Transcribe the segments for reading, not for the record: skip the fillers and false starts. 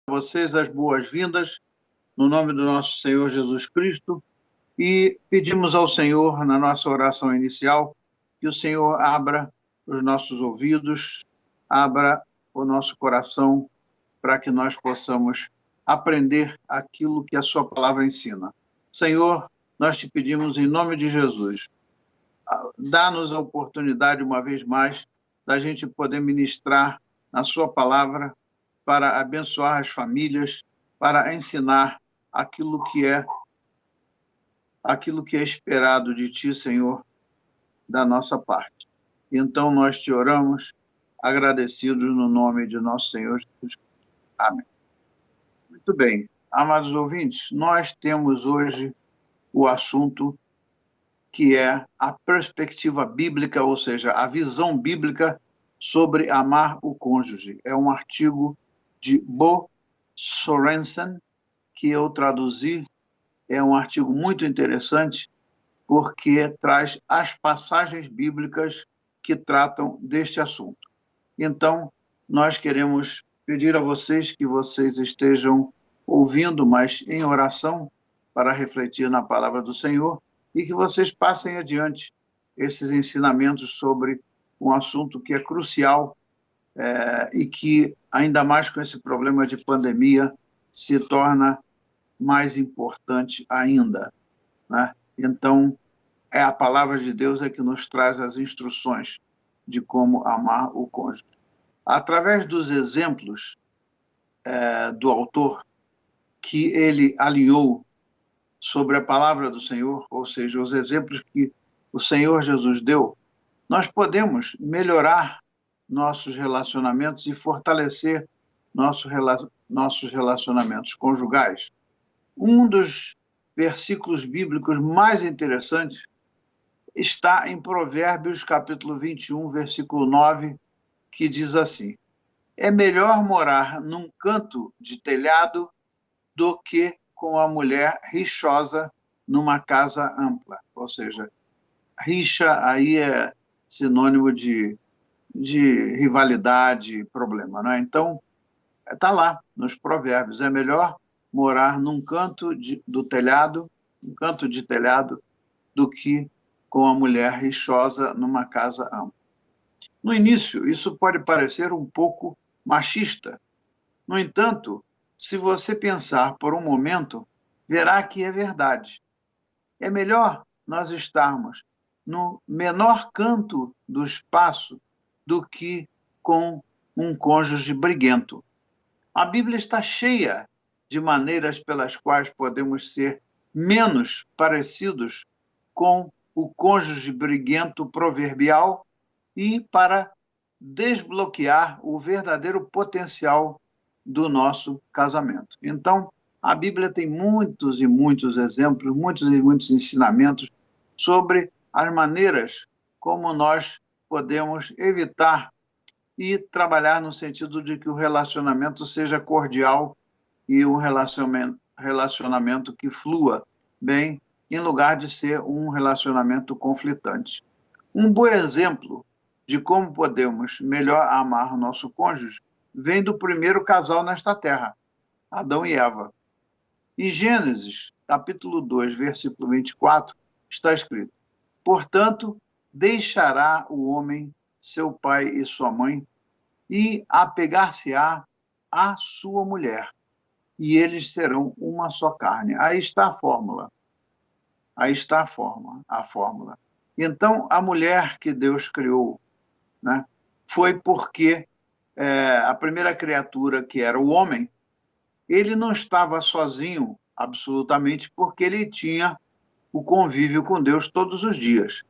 vocês as boas-vindas no nome do nosso Senhor Jesus Cristo e pedimos ao Senhor, na nossa oração inicial, que o Senhor abra os nossos ouvidos, abra o nosso coração para que nós possamos aprender aquilo que a sua palavra ensina. Senhor, nós te pedimos em nome de Jesus, dá-nos a oportunidade uma vez mais da gente poder ministrar a sua palavra para abençoar as famílias, para ensinar aquilo que é esperado de ti, Senhor, da nossa parte. Então nós te oramos, agradecidos no nome de nosso Senhor Jesus. Amém. Muito bem, amados ouvintes, nós temos hoje o assunto que é a perspectiva bíblica, ou seja, a visão bíblica sobre amar o cônjuge. É um artigo de Bo Sorensen, que eu traduzi. É um artigo muito interessante, porque traz as passagens bíblicas que tratam deste assunto. Então, nós queremos pedir a vocês que vocês estejam ouvindo, mas em oração, para refletir na palavra do Senhor, e que vocês passem adiante esses ensinamentos sobre um assunto que é crucial e que, ainda mais com esse problema de pandemia, se torna mais importante ainda, né? Então, é a palavra de Deus que nos traz as instruções de como amar o cônjuge. Através dos exemplos do autor que ele alinhou sobre a palavra do Senhor, ou seja, os exemplos que o Senhor Jesus deu, nós podemos melhorar nossos relacionamentos e fortalecer nossos relacionamentos conjugais. Um dos versículos bíblicos mais interessantes está em Provérbios, capítulo 21, versículo 9, que diz assim: é melhor morar num canto de telhado do que com a mulher rixosa numa casa ampla. Ou seja, rixa aí é sinônimo de rivalidade, problema, não é? Então, está lá nos Provérbios, é melhor morar num canto do telhado, um canto de telhado, do que com a mulher rixosa numa casa ampla. No início, isso pode parecer um pouco machista. No entanto, se você pensar por um momento, verá que é verdade. É melhor nós estarmos no menor canto do espaço do que com um cônjuge briguento. A Bíblia está cheia de maneiras pelas quais podemos ser menos parecidos com o cônjuge briguento proverbial e para desbloquear o verdadeiro potencial do nosso casamento. Então, a Bíblia tem muitos e muitos exemplos, muitos e muitos ensinamentos sobre as maneiras como nós podemos evitar e trabalhar no sentido de que o relacionamento seja cordial e um relacionamento que flua bem, em lugar de ser um relacionamento conflitante. Um bom exemplo de como podemos melhor amar o nosso cônjuge vem do primeiro casal nesta terra, Adão e Eva. Em Gênesis, capítulo 2, versículo 24, está escrito: portanto, deixará o homem seu pai e sua mãe e apegar-se-á à sua mulher, e eles serão uma só carne. Aí está a fórmula. Aí está a fórmula. Então, a mulher que Deus criou, né, foi porque a primeira criatura, que era o homem, ele não estava sozinho, absolutamente, porque ele tinha o convívio com Deus todos os dias.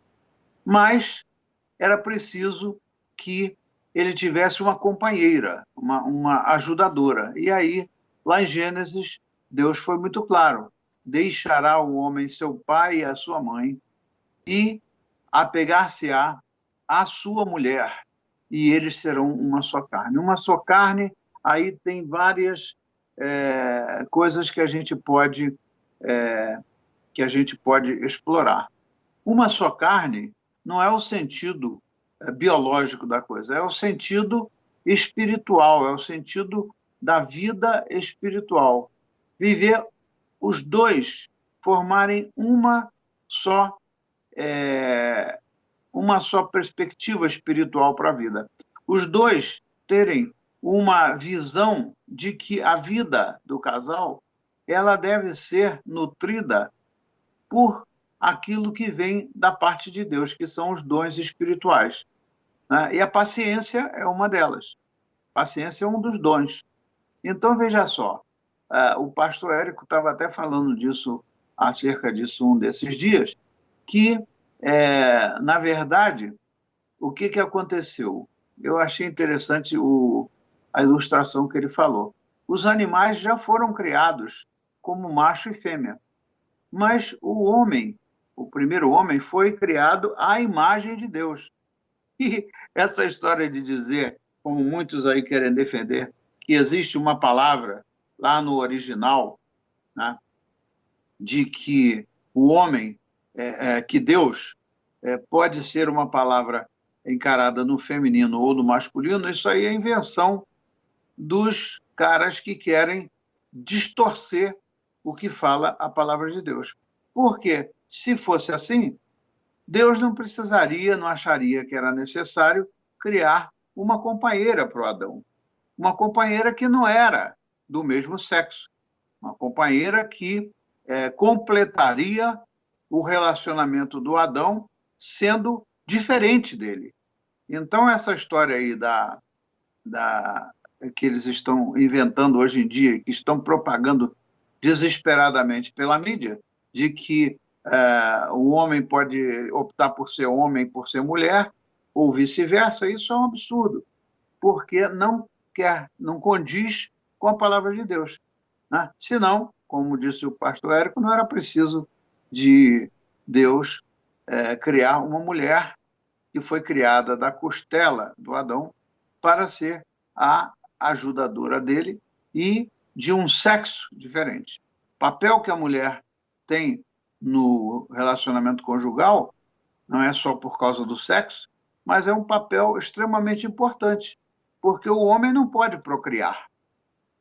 Mas era preciso que ele tivesse uma companheira, uma ajudadora. E aí, lá em Gênesis, Deus foi muito claro: deixará o homem seu pai e a sua mãe e apegar-se-á à sua mulher, e eles serão uma só carne. Uma só carne, aí tem várias coisas que a gente pode explorar. Uma só carne não é o sentido biológico da coisa, é o sentido espiritual, é o sentido da vida espiritual. Viver os dois, formarem uma só perspectiva espiritual para a vida. Os dois terem uma visão de que a vida do casal ela deve ser nutrida por aquilo que vem da parte de Deus, que são os dons espirituais, né? E a paciência é uma delas. Paciência é um dos dons. Então, veja só, o pastor Érico estava até falando disso, acerca disso um desses dias, que, na verdade, o que aconteceu? Eu achei interessante a ilustração que ele falou. Os animais já foram criados como macho e fêmea, mas o homem, o primeiro homem, foi criado à imagem de Deus. E essa história de dizer, como muitos aí querem defender, que existe uma palavra lá no original, né, de que o homem, que Deus, pode ser uma palavra encarada no feminino ou no masculino, isso aí é invenção dos caras que querem distorcer o que fala a palavra de Deus. Porque, se fosse assim, Deus não precisaria, não acharia que era necessário criar uma companheira para o Adão. Uma companheira que não era do mesmo sexo. Uma companheira que completaria o relacionamento do Adão sendo diferente dele. Então, essa história aí que eles estão inventando hoje em dia, que estão propagando desesperadamente pela mídia, de que o homem pode optar por ser homem, por ser mulher, ou vice-versa, isso é um absurdo, porque não condiz com a palavra de Deus, né? Senão, como disse o pastor Érico, não era preciso de Deus criar uma mulher que foi criada da costela do Adão para ser a ajudadora dele e de um sexo diferente. O papel que a mulher tem no relacionamento conjugal não é só por causa do sexo, mas é um papel extremamente importante, porque o homem não pode procriar,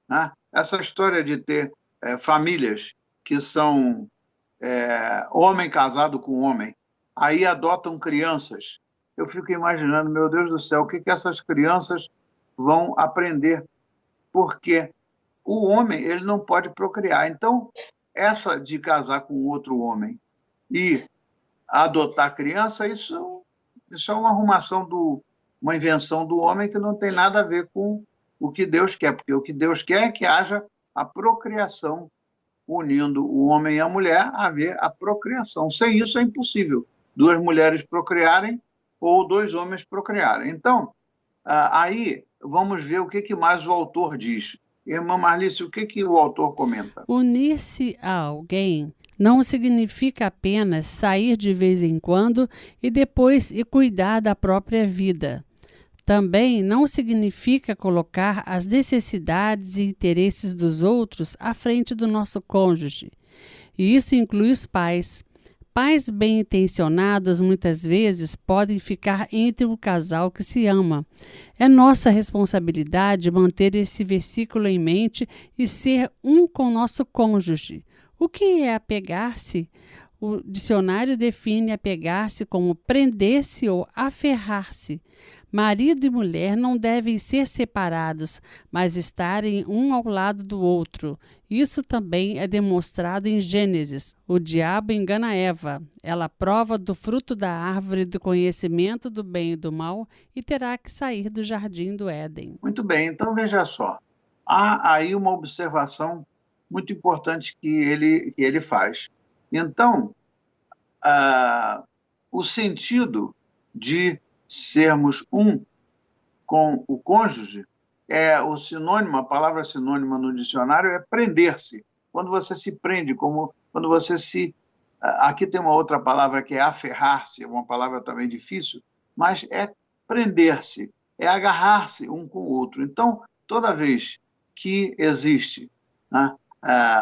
né? Essa história de ter famílias que são homem casado com homem, aí adotam crianças. Eu fico imaginando, meu Deus do céu, o que essas crianças vão aprender? Porque o homem ele não pode procriar. Então, essa de casar com outro homem e adotar criança, isso é uma arrumação, uma invenção do homem que não tem nada a ver com o que Deus quer, porque o que Deus quer é que haja a procriação, unindo o homem e a mulher, haver a procriação. Sem isso é impossível duas mulheres procriarem ou dois homens procriarem. Então, aí vamos ver o que mais o autor diz. Irmã Marlice, o que o autor comenta? Unir-se a alguém não significa apenas sair de vez em quando e depois ir cuidar da própria vida. Também não significa colocar as necessidades e interesses dos outros à frente do nosso cônjuge. E isso inclui os pais. Pais bem-intencionados muitas vezes podem ficar entre o casal que se ama. É nossa responsabilidade manter esse versículo em mente e ser um com nosso cônjuge. O que é apegar-se? O dicionário define apegar-se como prender-se ou aferrar-se. Marido e mulher não devem ser separados, mas estarem um ao lado do outro. Isso também é demonstrado em Gênesis. O diabo engana Eva. Ela prova do fruto da árvore do conhecimento do bem e do mal e terá que sair do jardim do Éden. Muito bem, então veja só. Há aí uma observação muito importante que ele faz. Então, o sentido de sermos um com o cônjuge a palavra sinônima no dicionário é prender-se. Quando você se prende, quando você se... Aqui tem uma outra palavra que é aferrar-se, é uma palavra também difícil, mas é prender-se, é agarrar-se um com o outro. Então, toda vez que existe, né,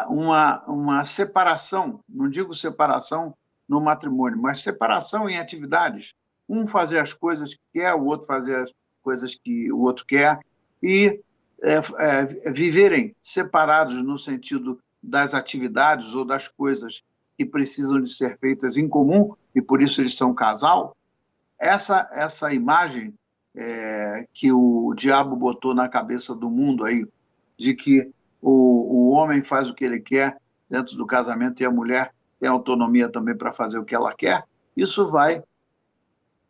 uma separação, não digo separação no matrimônio, mas separação em atividades, um fazer as coisas que quer, o outro fazer as coisas que o outro quer, e viverem separados no sentido das atividades ou das coisas que precisam de ser feitas em comum, e por isso eles são casal, essa imagem que o diabo botou na cabeça do mundo aí, de que o homem faz o que ele quer dentro do casamento e a mulher tem autonomia também para fazer o que ela quer, isso vai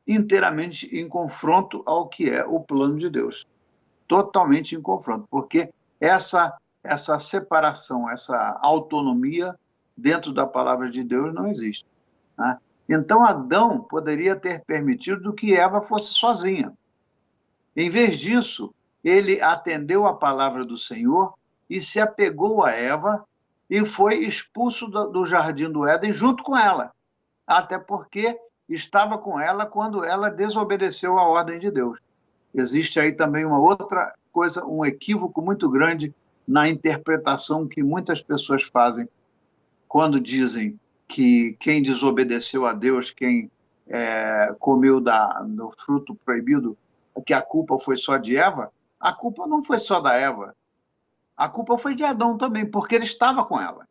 inteiramente em confronto ao que é o plano de Deus. Totalmente em confronto, porque essa separação, essa autonomia dentro da palavra de Deus não existe, né? Então, Adão poderia ter permitido que Eva fosse sozinha. Em vez disso, ele atendeu a palavra do Senhor e se apegou a Eva e foi expulso do jardim do Éden junto com ela, até porque estava com ela quando ela desobedeceu a ordem de Deus. Existe aí também uma outra coisa, um equívoco muito grande na interpretação que muitas pessoas fazem quando dizem que quem desobedeceu a Deus, quem comeu do fruto proibido, que a culpa foi só de Eva. A culpa não foi só da Eva. A culpa foi de Adão também, porque ele estava com ela.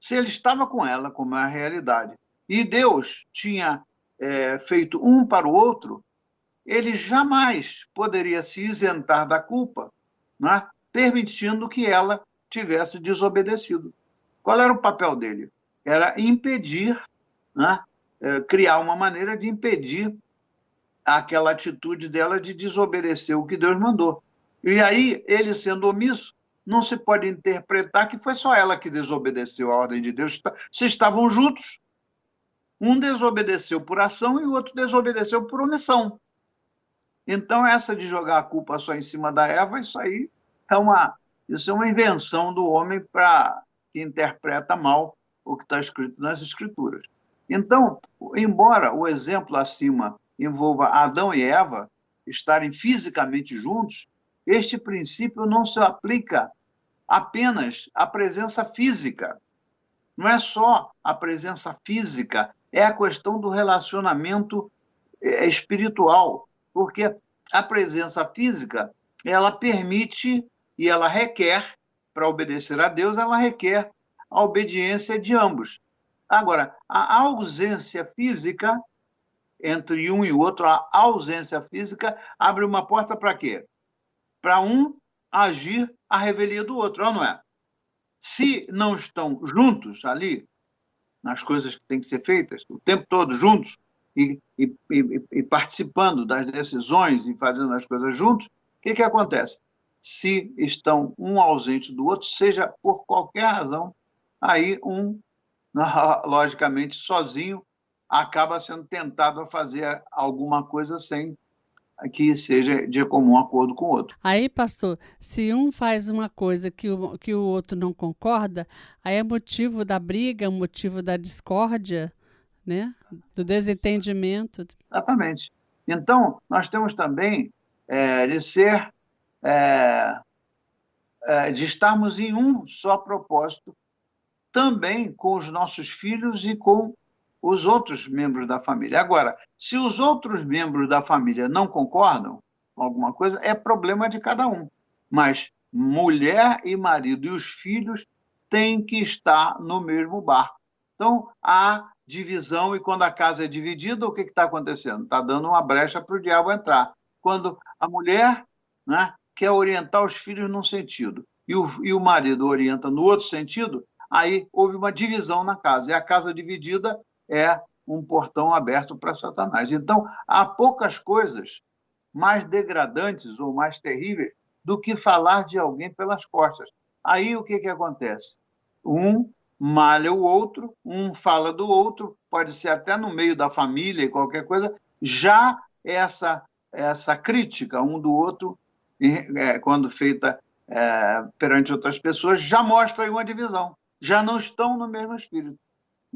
Se ele estava com ela, como é a realidade, e Deus tinha feito um para o outro, ele jamais poderia se isentar da culpa, né, permitindo que ela tivesse desobedecido. Qual era o papel dele? Era impedir, né, criar uma maneira de impedir aquela atitude dela de desobedecer o que Deus mandou. E aí, ele sendo omisso, não se pode interpretar que foi só ela que desobedeceu a ordem de Deus. Se estavam juntos, um desobedeceu por ação e o outro desobedeceu por omissão. Então, essa de jogar a culpa só em cima da Eva, isso é uma invenção do homem que interpreta mal o que está escrito nas Escrituras. Então, embora o exemplo acima envolva Adão e Eva estarem fisicamente juntos, este princípio não se aplica apenas à presença física. Não é só a presença física, é a questão do relacionamento espiritual, porque a presença física, ela permite e ela requer, para obedecer a Deus, ela requer a obediência de ambos. Agora, a ausência física, entre um e o outro, a ausência física abre uma porta para quê? Para um agir à revelia do outro, não é? Se não estão juntos ali, nas coisas que têm que ser feitas, o tempo todo juntos, e participando das decisões e fazendo as coisas juntos, o que acontece? Se estão um ausente do outro, seja por qualquer razão, aí um, logicamente, sozinho, acaba sendo tentado a fazer alguma coisa sem que seja de comum acordo com o outro. Aí, pastor, se um faz uma coisa que o outro não concorda, aí é motivo da briga, motivo da discórdia, né? Do desentendimento. Exatamente. Então, nós temos também de estarmos em um só propósito, também com os nossos filhos e com os outros membros da família. Agora, se os outros membros da família não concordam com alguma coisa, é problema de cada um. Mas mulher e marido e os filhos têm que estar no mesmo barco. Então, há divisão, e quando a casa é dividida, o que está acontecendo? Está dando uma brecha para o diabo entrar. Quando a mulher, né, quer orientar os filhos num sentido e o marido orienta no outro sentido, aí houve uma divisão na casa. E a casa dividida é um portão aberto para Satanás. Então, há poucas coisas mais degradantes ou mais terríveis do que falar de alguém pelas costas. Aí o que acontece? Um malha o outro, um fala do outro, pode ser até no meio da família e qualquer coisa. Já essa crítica um do outro, quando feita perante outras pessoas, já mostra aí uma divisão. Já não estão no mesmo espírito.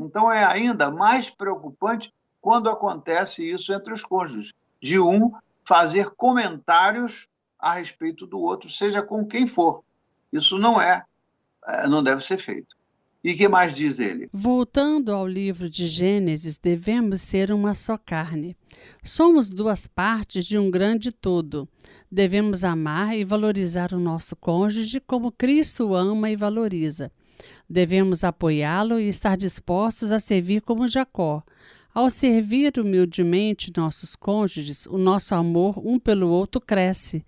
Então, é ainda mais preocupante quando acontece isso entre os cônjuges, de um fazer comentários a respeito do outro, seja com quem for. Isso não deve ser feito. E que mais diz ele? Voltando ao livro de Gênesis, devemos ser uma só carne. Somos duas partes de um grande todo. Devemos amar e valorizar o nosso cônjuge como Cristo o ama e valoriza. Devemos apoiá-lo e estar dispostos a servir como Jacó. Ao servir humildemente nossos cônjuges, o nosso amor um pelo outro cresce.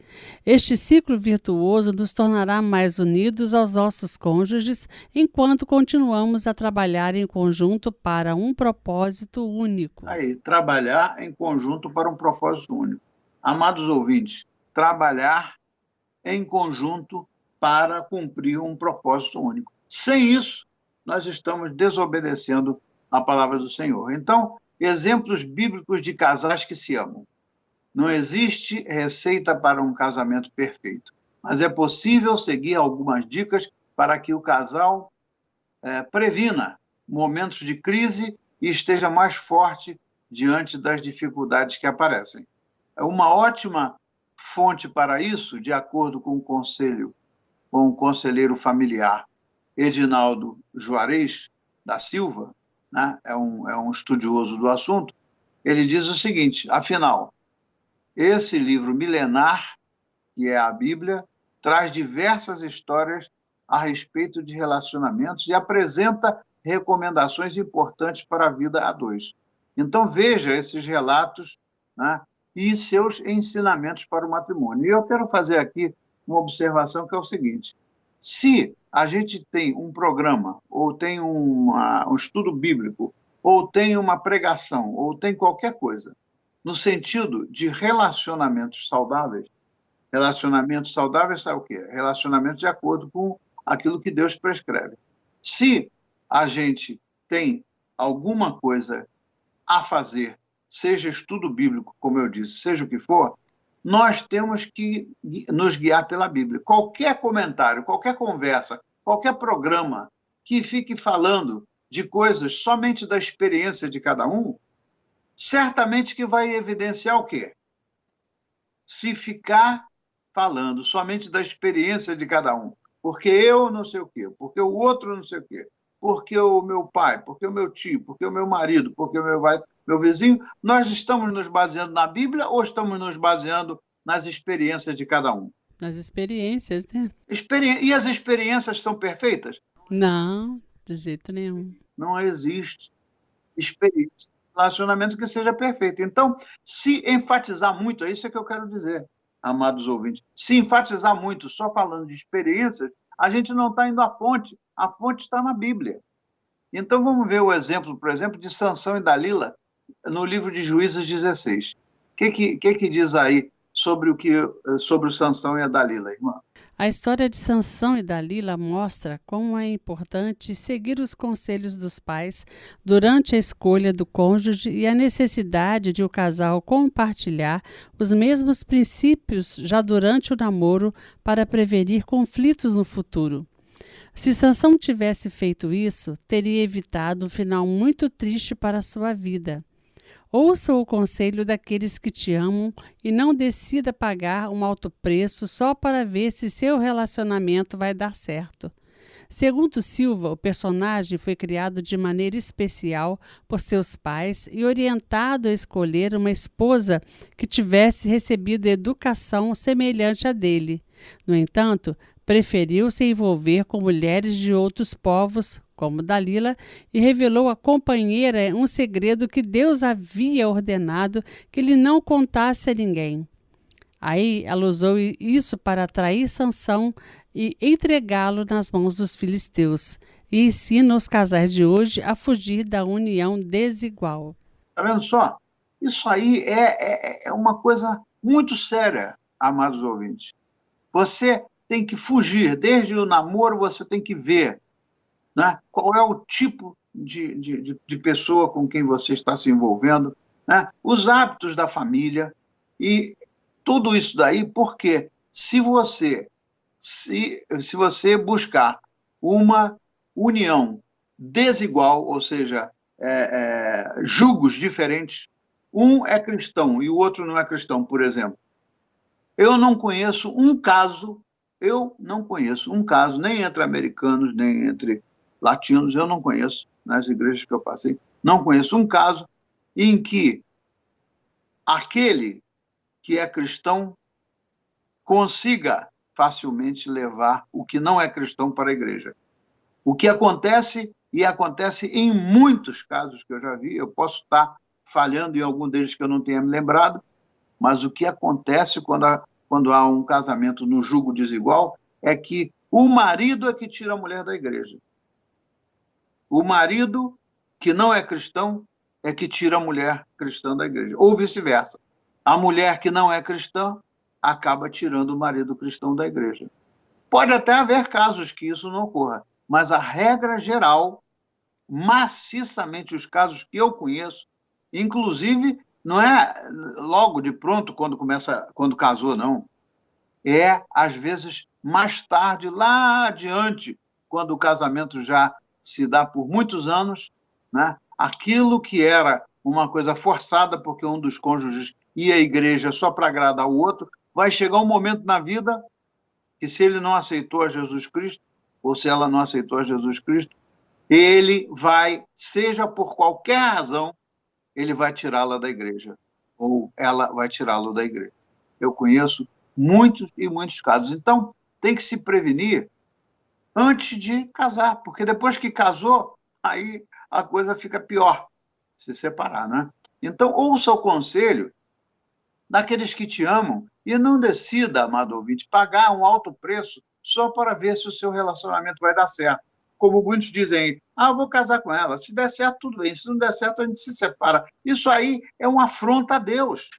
Este ciclo virtuoso nos tornará mais unidos aos nossos cônjuges enquanto continuamos a trabalhar em conjunto para um propósito único. Aí, trabalhar em conjunto para um propósito único. Amados ouvintes, trabalhar em conjunto para cumprir um propósito único. Sem isso, nós estamos desobedecendo a palavra do Senhor. Então, exemplos bíblicos de casais que se amam. Não existe receita para um casamento perfeito, mas é possível seguir algumas dicas para que o casal previna momentos de crise e esteja mais forte diante das dificuldades que aparecem. Uma ótima fonte para isso, de acordo com o conselheiro familiar Edinaldo Juarez da Silva, né? É um estudioso do assunto, ele diz o seguinte: afinal, esse livro milenar, que é a Bíblia, traz diversas histórias a respeito de relacionamentos e apresenta recomendações importantes para a vida a dois. Então, veja esses relatos, né, e seus ensinamentos para o matrimônio. E eu quero fazer aqui uma observação que é o seguinte: se a gente tem um programa, ou tem um estudo bíblico, ou tem uma pregação, ou tem qualquer coisa, no sentido de relacionamentos saudáveis sabe o quê? Relacionamentos de acordo com aquilo que Deus prescreve. Se a gente tem alguma coisa a fazer, seja estudo bíblico, como eu disse, seja o que for, nós temos que nos guiar pela Bíblia. Qualquer comentário, qualquer conversa, qualquer programa que fique falando de coisas somente da experiência de cada um, certamente que vai evidenciar o quê? Se ficar falando somente da experiência de cada um, porque eu não sei o quê, porque o outro não sei o quê, porque o meu pai, porque o meu tio, porque o meu marido, porque o meu vizinho, nós estamos nos baseando na Bíblia ou estamos nos baseando nas experiências de cada um? Nas experiências, né? E as experiências são perfeitas? Não, de jeito nenhum. Não existe experiência, relacionamento que seja perfeito. Então, se enfatizar muito, é isso que eu quero dizer, amados ouvintes, se enfatizar muito só falando de experiências, a gente não está indo à fonte, a fonte está na Bíblia. Então, vamos ver o exemplo, por exemplo, de Sansão e Dalila, no livro de Juízes 16. O que diz aí sobre o Sansão e a Dalila, irmã? A história de Sansão e Dalila mostra como é importante seguir os conselhos dos pais durante a escolha do cônjuge e a necessidade de o casal compartilhar os mesmos princípios já durante o namoro para prevenir conflitos no futuro. Se Sansão tivesse feito isso, teria evitado um final muito triste para a sua vida. Ouça o conselho daqueles que te amam e não decida pagar um alto preço só para ver se seu relacionamento vai dar certo. Segundo Silva, o personagem foi criado de maneira especial por seus pais e orientado a escolher uma esposa que tivesse recebido educação semelhante à dele. No entanto, preferiu se envolver com mulheres de outros povos, como Dalila, e revelou à companheira um segredo que Deus havia ordenado que ele não contasse a ninguém. Aí ela usou isso para atrair Sansão e entregá-lo nas mãos dos filisteus, e ensina os casais de hoje a fugir da união desigual. Está vendo só? Isso aí é uma coisa muito séria, amados ouvintes. Você tem que fugir, desde o namoro você tem que ver, né, qual é o tipo de pessoa com quem você está se envolvendo, né, os hábitos da família e tudo isso daí, porque se você buscar uma união desigual, ou seja, julgos diferentes, um é cristão e o outro não é cristão, por exemplo. Eu não conheço um caso, nem entre americanos, nem entre latinos, eu não conheço, nas igrejas que eu passei, não conheço um caso em que aquele que é cristão consiga facilmente levar o que não é cristão para a igreja. O que acontece, e acontece em muitos casos que eu já vi, eu posso estar falhando em algum deles que eu não tenha me lembrado, mas o que acontece quando há um casamento no jugo desigual é que o marido é que tira a mulher da igreja. O marido, que não é cristão, é que tira a mulher cristã da igreja. Ou vice-versa. A mulher que não é cristã acaba tirando o marido cristão da igreja. Pode até haver casos que isso não ocorra, mas a regra geral, maciçamente os casos que eu conheço, inclusive, não é logo de pronto quando casou, não. É, às vezes, mais tarde, lá adiante, quando o casamento já se dá por muitos anos, né? Aquilo que era uma coisa forçada, porque um dos cônjuges ia à igreja só para agradar o outro, vai chegar um momento na vida que, se ele não aceitou a Jesus Cristo, ou se ela não aceitou a Jesus Cristo, ele vai, seja por qualquer razão, ele vai tirá-la da igreja, ou ela vai tirá-lo da igreja. Eu conheço muitos e muitos casos. Então, tem que se prevenir antes de casar, porque depois que casou, aí a coisa fica pior, se separar, né? Então, ouça o conselho daqueles que te amam e não decida, amado ouvinte, pagar um alto preço só para ver se o seu relacionamento vai dar certo. Como muitos dizem, eu vou casar com ela, se der certo, tudo bem, se não der certo, a gente se separa. Isso aí é uma afronta a Deus.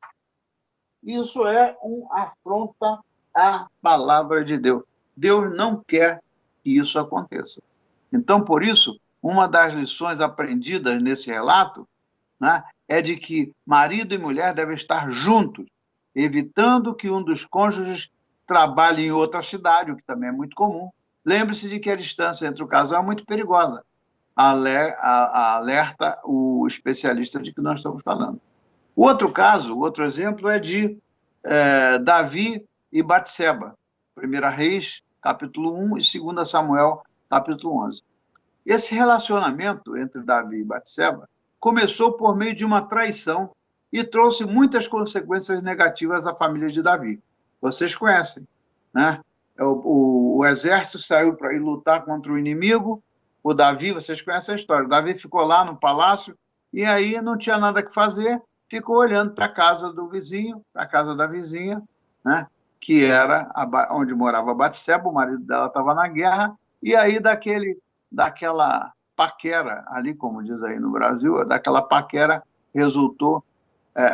Isso é uma afronta à palavra de Deus. Deus não quer que isso aconteça. Então, por isso, uma das lições aprendidas nesse relato, né, é de que marido e mulher devem estar juntos, evitando que um dos cônjuges trabalhe em outra cidade, o que também é muito comum. Lembre-se de que a distância entre o casal é muito perigosa. Alerta o especialista de que nós estamos falando. O outro caso, o outro exemplo é de Davi e Batseba, 1 Reis, capítulo 1, e 2 Samuel, capítulo 11. Esse relacionamento entre Davi e Batseba começou por meio de uma traição e trouxe muitas consequências negativas à família de Davi. Vocês conhecem, né? O exército saiu para ir lutar contra o inimigo, o Davi, vocês conhecem a história, o Davi ficou lá no palácio e aí não tinha nada que fazer, ficou olhando para a casa do vizinho, para a casa da vizinha, né? Que era onde morava Batseba, o marido dela estava na guerra, e aí daquela paquera, ali como diz aí no Brasil, daquela paquera resultou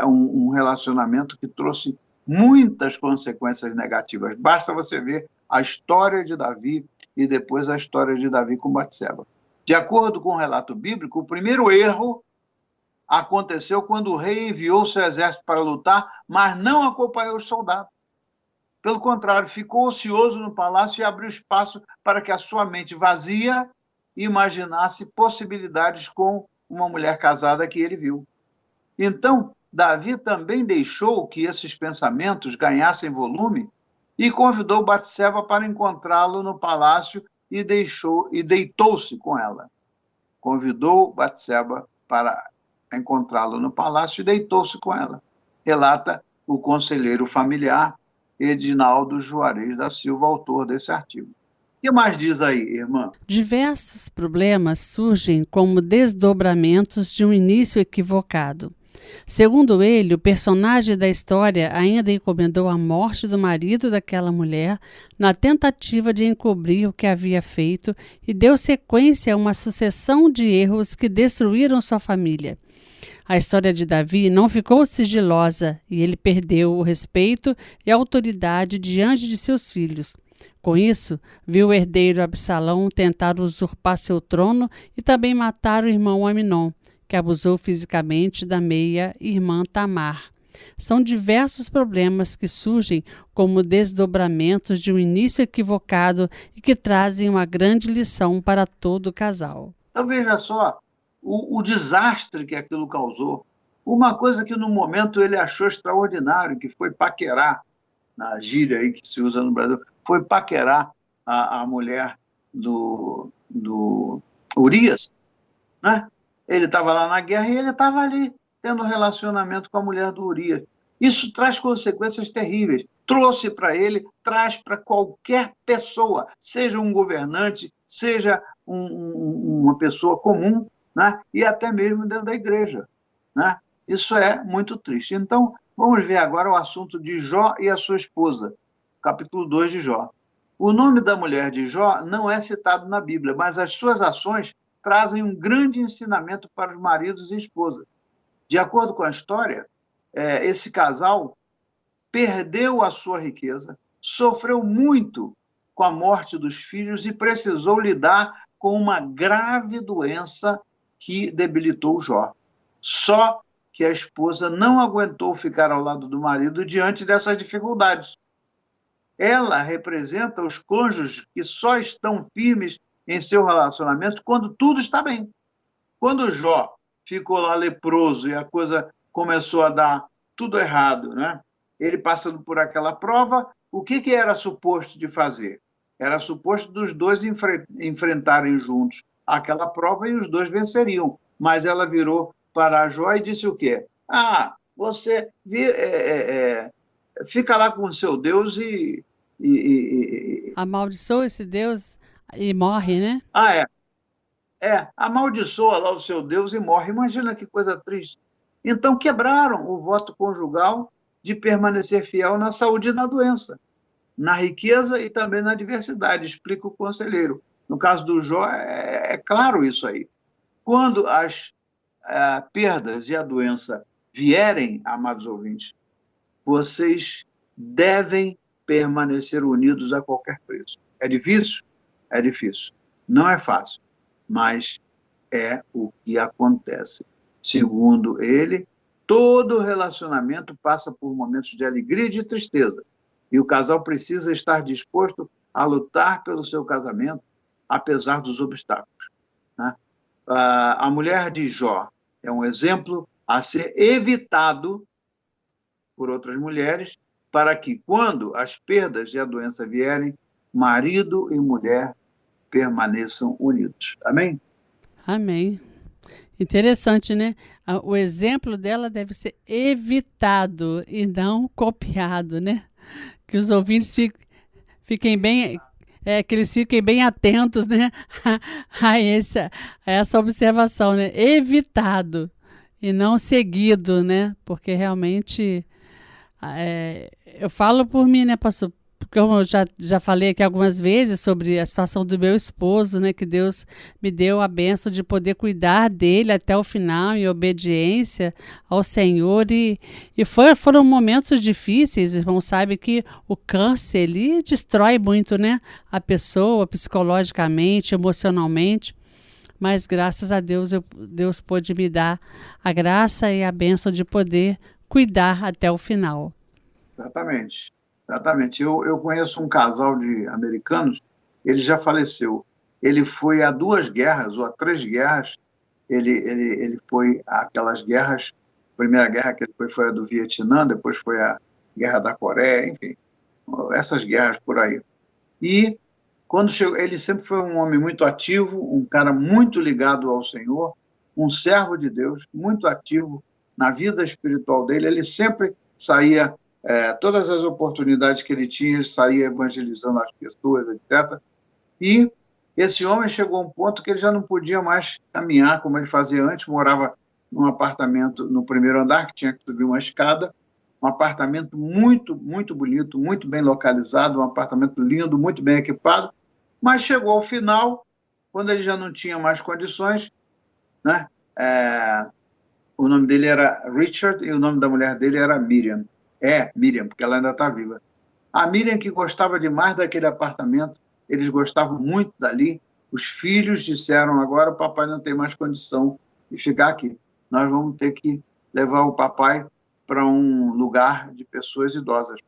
um relacionamento que trouxe muitas consequências negativas. Basta você ver a história de Davi e depois a história de Davi com Batseba. De acordo com o relato bíblico, o primeiro erro aconteceu quando o rei enviou seu exército para lutar, mas não acompanhou os soldados. Pelo contrário, ficou ocioso no palácio e abriu espaço para que a sua mente vazia imaginasse possibilidades com uma mulher casada que ele viu. Então, Davi também deixou que esses pensamentos ganhassem volume e convidou Batseba para encontrá-lo no palácio e deitou-se com ela. Convidou Batseba para encontrá-lo no palácio e deitou-se com ela. Relata o conselheiro familiar Edinaldo Juarez da Silva, autor desse artigo. O que mais diz aí, irmã? Diversos problemas surgem como desdobramentos de um início equivocado. Segundo ele, o personagem da história ainda encomendou a morte do marido daquela mulher na tentativa de encobrir o que havia feito e deu sequência a uma sucessão de erros que destruíram sua família. A história de Davi não ficou sigilosa e ele perdeu o respeito e a autoridade diante de seus filhos. Com isso, viu o herdeiro Absalão tentar usurpar seu trono e também matar o irmão Aminon, que abusou fisicamente da meia-irmã Tamar. São diversos problemas que surgem como desdobramentos de um início equivocado e que trazem uma grande lição para todo o casal. Então veja só o desastre que aquilo causou. Uma coisa que no momento ele achou extraordinário, que foi paquerar, na gíria aí que se usa no Brasil, foi paquerar a mulher do Urias, né? Ele estava lá na guerra e ele estava ali tendo um relacionamento com a mulher do Urias. Isso traz consequências terríveis. Trouxe para ele, traz para qualquer pessoa, seja um governante, seja uma pessoa comum, né? E até mesmo dentro da igreja, né? Isso é muito triste. Então, vamos ver agora o assunto de Jó e a sua esposa, capítulo 2 de Jó. O nome da mulher de Jó não é citado na Bíblia, mas as suas ações trazem um grande ensinamento para os maridos e esposas. De acordo com a história, esse casal perdeu a sua riqueza, sofreu muito com a morte dos filhos e precisou lidar com uma grave doença que debilitou Jó. Só que a esposa não aguentou ficar ao lado do marido diante dessas dificuldades. Ela representa os cônjuges que só estão firmes em seu relacionamento quando tudo está bem. Quando Jó ficou lá leproso e a coisa começou a dar tudo errado, né? Ele passando por aquela prova, o que era suposto de fazer? Era suposto dos dois enfrentarem juntos aquela prova e os dois venceriam. Mas ela virou para Jó e disse o quê? Você fica lá com o seu Deus e amaldiçoa esse Deus e morre, né? Amaldiçoa lá o seu Deus e morre. Imagina que coisa triste. Então, quebraram o voto conjugal de permanecer fiel na saúde e na doença, na riqueza e também na diversidade, explica o conselheiro. No caso do Jó, é claro isso aí. Quando as perdas e a doença vierem, amados ouvintes, vocês devem permanecer unidos a qualquer preço. É difícil? É difícil. Não é fácil, mas é o que acontece. Segundo ele, todo relacionamento passa por momentos de alegria e de tristeza. E o casal precisa estar disposto a lutar pelo seu casamento, apesar dos obstáculos, né? A mulher de Jó é um exemplo a ser evitado por outras mulheres, para que, quando as perdas e a doença vierem, marido e mulher permaneçam unidos. Amém? Amém. Interessante, né? O exemplo dela deve ser evitado e não copiado, né? Que os ouvintes fiquem bem, que eles fiquem bem atentos, né? a essa observação, né? Evitado e não seguido, né? Porque realmente eu falo por mim, né, pastor? Porque eu já falei aqui algumas vezes sobre a situação do meu esposo, né? Que Deus me deu a bênção de poder cuidar dele até o final, em obediência ao Senhor. E foram momentos difíceis, irmão. Sabe que o câncer, ele destrói muito, né? A pessoa, psicologicamente, emocionalmente. Mas graças a Deus, Deus pôde me dar a graça e a bênção de poder cuidar até o final. Exatamente. Exatamente. Eu conheço um casal de americanos, ele já faleceu. Ele foi a 2 guerras ou a 3 guerras. Ele foi aquelas guerras. A primeira guerra que ele foi a do Vietnã, depois foi a Guerra da Coreia, enfim, essas guerras por aí. E quando chegou, ele sempre foi um homem muito ativo, um cara muito ligado ao Senhor, um servo de Deus, muito ativo na vida espiritual dele. Ele sempre saía, todas as oportunidades que ele tinha, ele saía evangelizando as pessoas, etc. E esse homem chegou a um ponto que ele já não podia mais caminhar como ele fazia antes, morava num apartamento no primeiro andar, que tinha que subir uma escada, um apartamento muito, muito bonito, muito bem localizado, um apartamento lindo, muito bem equipado, mas chegou ao final, quando ele já não tinha mais condições, né? O nome dele era Richard e o nome da mulher dele era Miriam. Miriam, porque ela ainda está viva. A Miriam, que gostava demais daquele apartamento, eles gostavam muito dali. Os filhos disseram: agora o papai não tem mais condição de ficar aqui. Nós vamos ter que levar o papai para um lugar de pessoas idosas.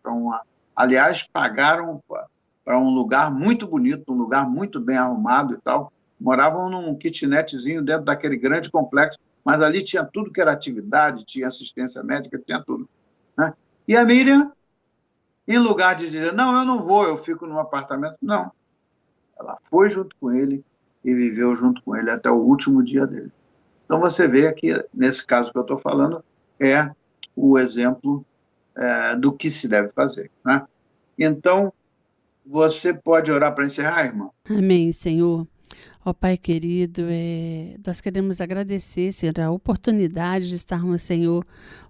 Aliás, pagaram para um lugar muito bonito, um lugar muito bem arrumado e tal. Moravam num kitnetzinho dentro daquele grande complexo, mas ali tinha tudo que era atividade, tinha assistência médica, tinha tudo, né? E a Miriam, em lugar de dizer: não, eu não vou, eu fico num apartamento, não. Ela foi junto com ele, e viveu junto com ele até o último dia dele. Então você vê que, nesse caso que eu estou falando, é o exemplo do que se deve fazer, né? Então, você pode orar para encerrar, irmão? Amém, Senhor. Ó Pai querido, nós queremos agradecer, Senhor, a oportunidade de estarmos, Senhor,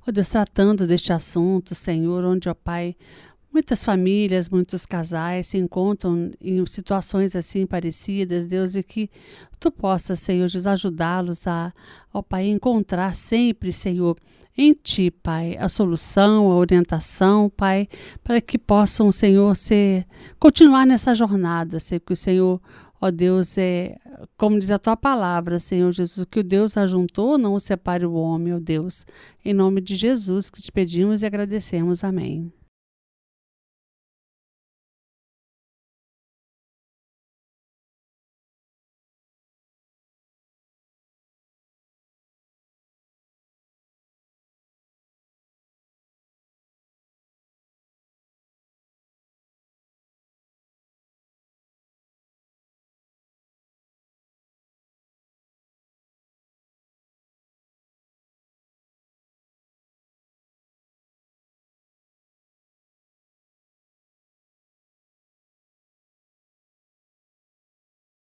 ó Deus, tratando deste assunto, Senhor, onde, ó Pai, muitas famílias, muitos casais se encontram em situações assim parecidas, Deus, e que Tu possas, Senhor, Jesus, ajudá-los ó Pai, encontrar sempre, Senhor, em Ti, Pai, a solução, a orientação, Pai, para que possam, Senhor, continuar nessa jornada, Senhor, que o Senhor, ó Deus, como diz a Tua palavra, Senhor Jesus, que o Deus ajuntou, não o separe o homem, ó Deus. Em nome de Jesus que te pedimos e agradecemos. Amém.